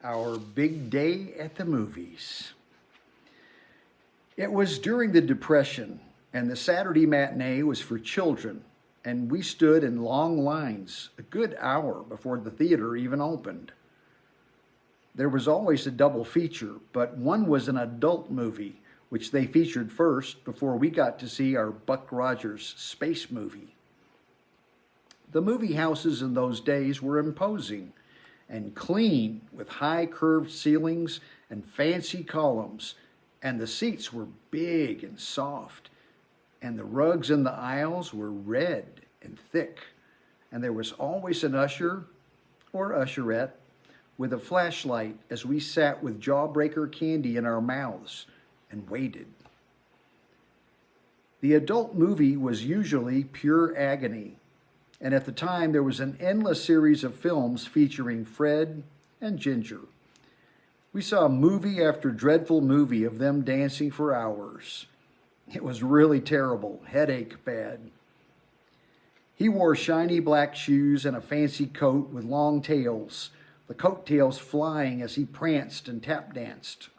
Our big day at the movies. It was during the Depression, and the Saturday matinee was for children, and we stood in long lines a good hour before the theater even opened. There was always a double feature, but one was an adult movie, which they featured first before we got to see our Buck Rogers space movie. The movie houses in those days were imposing and clean, with high curved ceilings and fancy columns, and the seats were big and soft, and the rugs in the aisles were red and thick, and there was always an usher or usherette with a flashlight as we sat with jawbreaker candy in our mouths and waited. The adult movie was usually pure agony, and at the time there was an endless series of films featuring Fred and Ginger. We saw movie after dreadful movie of them dancing for hours. It was really terrible, headache bad. He wore shiny black shoes and a fancy coat with long tails, the coat tails flying as he pranced and tap danced.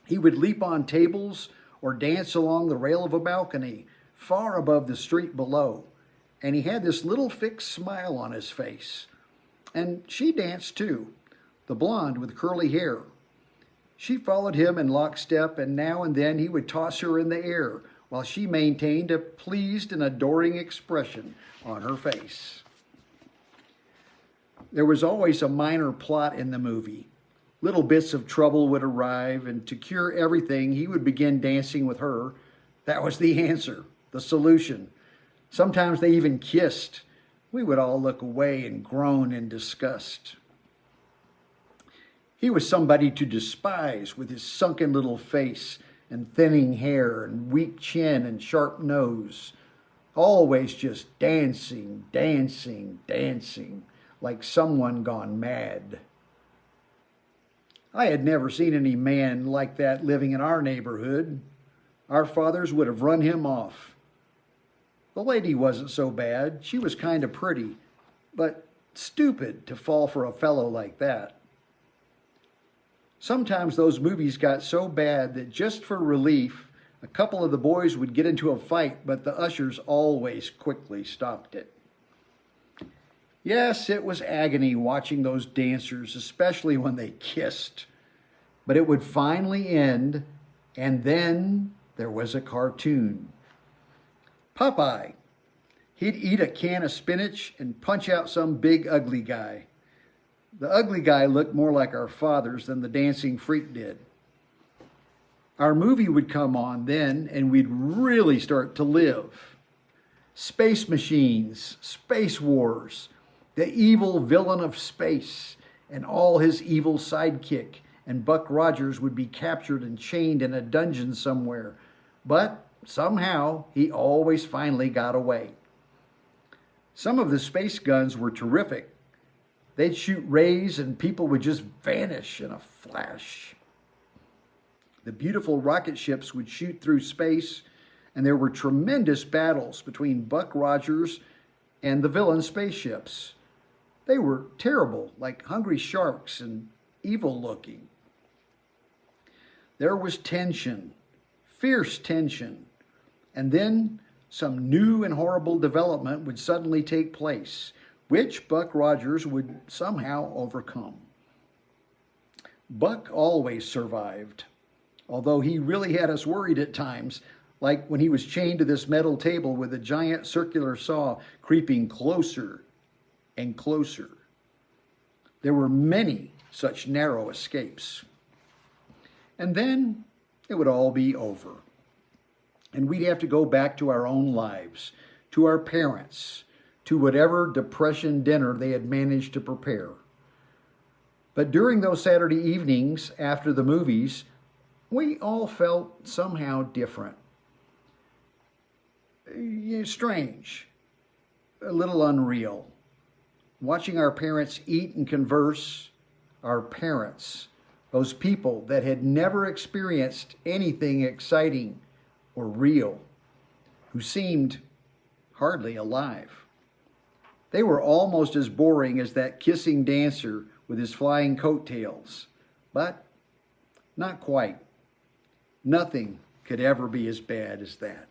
He would leap on tables or dance along the rail of a balcony far above the street below, and he had this little fixed smile on his face. And she danced too, the blonde with curly hair. She followed him in lockstep, and now and then he would toss her in the air while she maintained a pleased and adoring expression on her face. There was always a minor plot in the movie. Little bits of trouble would arrive, and to cure everything, he would begin dancing with her. That was the answer, the solution. Sometimes they even kissed. We would all look away and groan in disgust. He was somebody to despise, with his sunken little face and thinning hair and weak chin and sharp nose. Always just dancing, dancing, dancing, like someone gone mad. I had never seen any man like that living in our neighborhood. Our fathers would have run him off. The lady wasn't so bad. She was kind of pretty, but stupid to fall for a fellow like that. Sometimes those movies got so bad that just for relief, a couple of the boys would get into a fight, but the ushers always quickly stopped it. Yes, it was agony watching those dancers, especially when they kissed. But it would finally end, and then there was a cartoon. Popeye. He'd eat a can of spinach and punch out some big ugly guy. The ugly guy looked more like our fathers than the dancing freak did. Our movie would come on then, and we'd really start to live. Space machines, space wars, the evil villain of space, and all his evil sidekick, and Buck Rogers would be captured and chained in a dungeon somewhere. But somehow, he always finally got away. Some of the space guns were terrific. They'd shoot rays and people would just vanish in a flash. The beautiful rocket ships would shoot through space, and there were tremendous battles between Buck Rogers and the villain spaceships. They were terrible, like hungry sharks, and evil looking. There was tension, fierce tension, and then some new and horrible development would suddenly take place, which Buck Rogers would somehow overcome. Buck always survived, although he really had us worried at times, like when he was chained to this metal table with a giant circular saw creeping closer and closer. There were many such narrow escapes. And then it would all be over. And we'd have to go back to our own lives, to our parents, to whatever depression dinner they had managed to prepare. But during those Saturday evenings after the movies, we all felt somehow different. Strange, a little unreal. Watching our parents eat and converse, our parents, those people that had never experienced anything exciting or real, who seemed hardly alive. They were almost as boring as that kissing dancer with his flying coattails, but not quite. Nothing could ever be as bad as that.